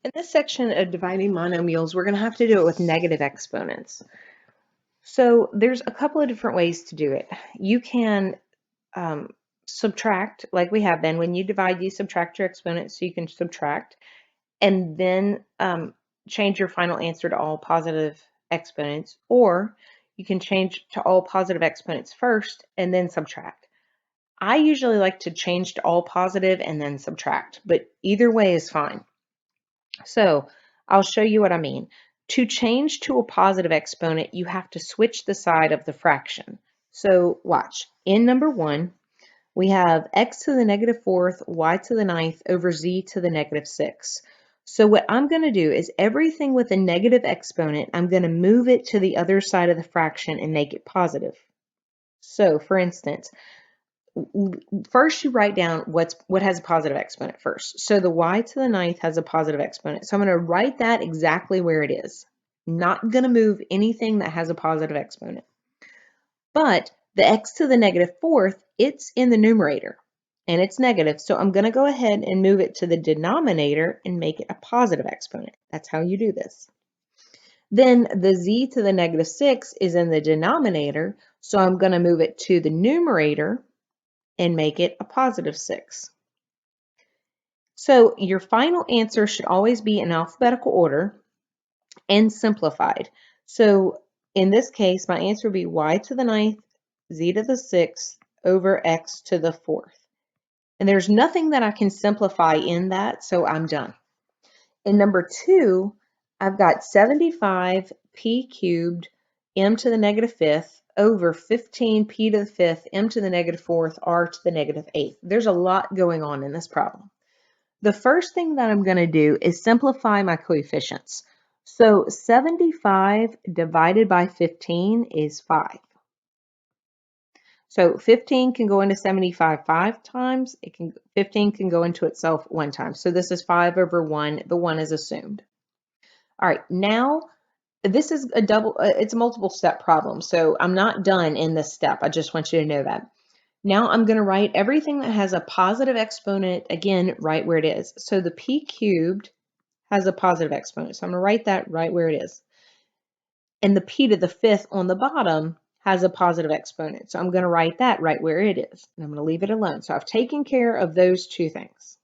In this section of dividing monomials, we're going to have to do it with negative exponents. So there's a couple of different ways to do it. You can subtract, like we have been. When you divide, you subtract your exponents, so you can subtract, and then change your final answer to all positive exponents, or you can change to all positive exponents first and then subtract. I usually like to change to all positive and then subtract, but either way is fine. So I'll show you what I mean. To change to a positive exponent, you have to switch the side of the fraction. So watch. In number 1, we have x to the negative 4th, y to the 9th over z to the negative 6. So what I'm going to do is everything with a negative exponent, I'm going to move it to the other side of the fraction and make it positive. So for instance, first you write down what has a positive exponent first. So the y to the 9th has a positive exponent. So I'm going to write that exactly where it is. Not going to move anything that has a positive exponent. But the x to the negative 4th, it's in the numerator and it's negative. So I'm going to go ahead and move it to the denominator and make it a positive exponent. That's how you do this. Then the z to the negative 6 is in the denominator. So I'm going to move it to the numerator and make it a positive 6. So your final answer should always be in alphabetical order and simplified. So in this case, my answer would be y to the 9th, z to the 6th over x to the 4th. And there's nothing that I can simplify in that, so I'm done. In number 2, I've got 75 p cubed m to the negative 5th over 15 p to the 5th m to the negative 4th r to the negative 8th. There's a lot going on in this problem. The first thing that I'm going to do is simplify my coefficients. So 75 divided by 15 is 5. So 15 can go into 75 5 times. 15 can go into itself 1 time. So this is 5 over 1. The 1 is assumed. All right, now this is it's a multiple step problem. So I'm not done in this step. I just want you to know that. Now I'm going to write everything that has a positive exponent, again, right where it is. So the p cubed has a positive exponent. So I'm going to write that right where it is. And the p to the 5th on the bottom has a positive exponent. So I'm going to write that right where it is. And I'm going to leave it alone. So I've taken care of those two things.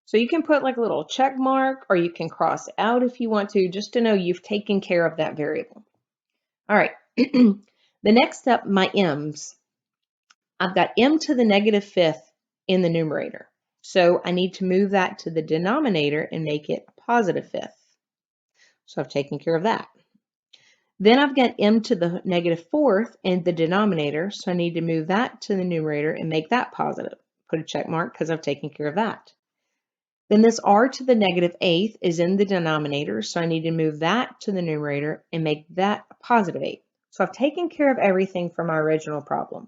So you can put like a little check mark or you can cross out if you want to, just to know you've taken care of that variable. All right. The next step, my m's. I've got m to the negative 5th in the numerator. So I need to move that to the denominator and make it a positive 5th. So I've taken care of that. Then I've got m to the negative 4th in the denominator. So I need to move that to the numerator and make that positive. Put a check mark because I've taken care of that. Then this r to the negative 8th is in the denominator, so I need to move that to the numerator and make that a positive 8. So I've taken care of everything from my original problem.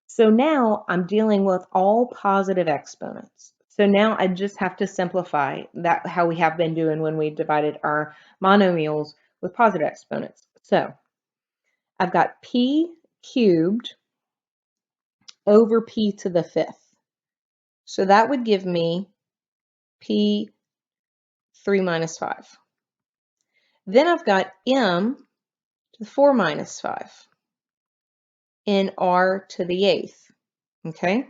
So now I'm dealing with all positive exponents. So now I just have to simplify that how we have been doing when we divided our monomials with positive exponents. So I've got p cubed over p to the 5th. So that would give me p 3 minus 5. Then I've got m to the 4 minus 5 and r to the 8th, okay?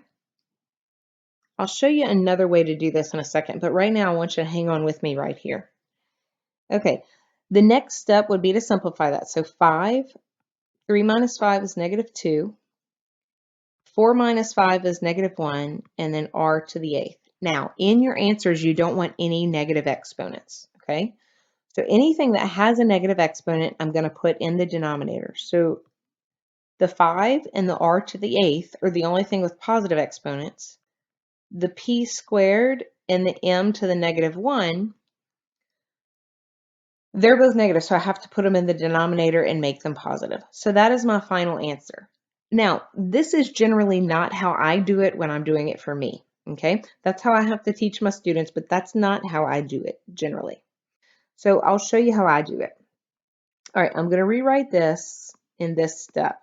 I'll show you another way to do this in a second, but right now I want you to hang on with me right here. Okay, the next step would be to simplify that. So 3 minus 5 is negative 2, 4 minus 5 is negative 1, and then r to the 8th. Now, in your answers, you don't want any negative exponents, okay? So anything that has a negative exponent, I'm going to put in the denominator. So the 5 and the r to the 8th are the only thing with positive exponents. The p squared and the m to the negative 1, they're both negative, so I have to put them in the denominator and make them positive. So that is my final answer. Now, this is generally not how I do it when I'm doing it for me, okay? That's how I have to teach my students, but that's not how I do it generally. So I'll show you how I do it. All right, I'm going to rewrite this in this step.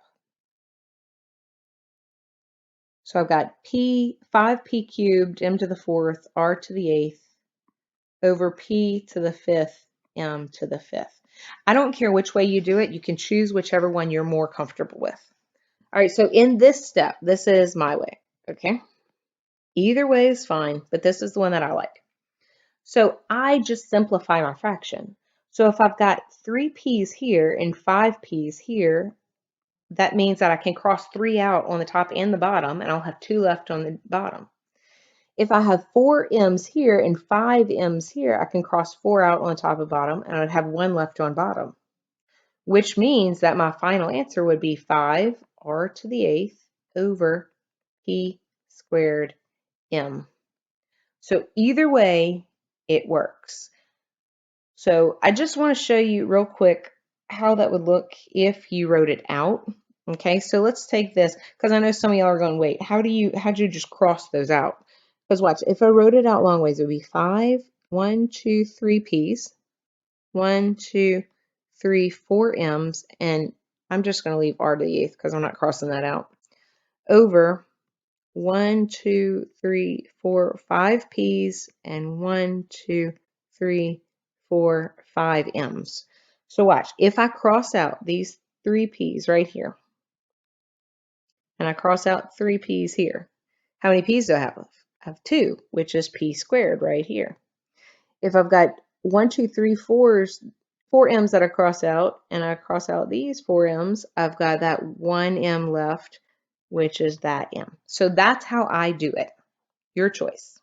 So I've got 5p cubed, m to the 4th, r to the 8th over p to the fifth m to the fifth. I don't care which way you do it. You can choose whichever one you're more comfortable with. All right, so in this step, this is my way, okay? Either way is fine, but this is the one that I like. So I just simplify my fraction. So if I've got 3 p's here and 5 p's here, that means that I can cross 3 out on the top and the bottom, and I'll have 2 left on the bottom. If I have 4 m's here and 5 m's here, I can cross 4 out on the top and bottom, and I'd have 1 left on bottom, which means that my final answer would be 5r to the 8th over p squared m. So either way, it works. So I just want to show you real quick how that would look if you wrote it out. Okay, so let's take this, because I know some of y'all are going, wait, how'd you just cross those out? Because watch, if I wrote it out long ways, it would be 5, 1, 2, 3 p's, 1, 2, 3, 4 m's, and I'm just going to leave r to the 8th because I'm not crossing that out, over 1, 2, 3, 4, 5 p's, and 1, 2, 3, 4, 5 m's. So watch, if I cross out these 3 p's right here, and I cross out 3 p's here, how many p's do I have left? I have 2, which is p squared right here. If I've got 1, 2, 3, 4 m's that I cross out, and I cross out these 4 m's, I've got that 1 m left, which is that m. So that's how I do it. Your choice.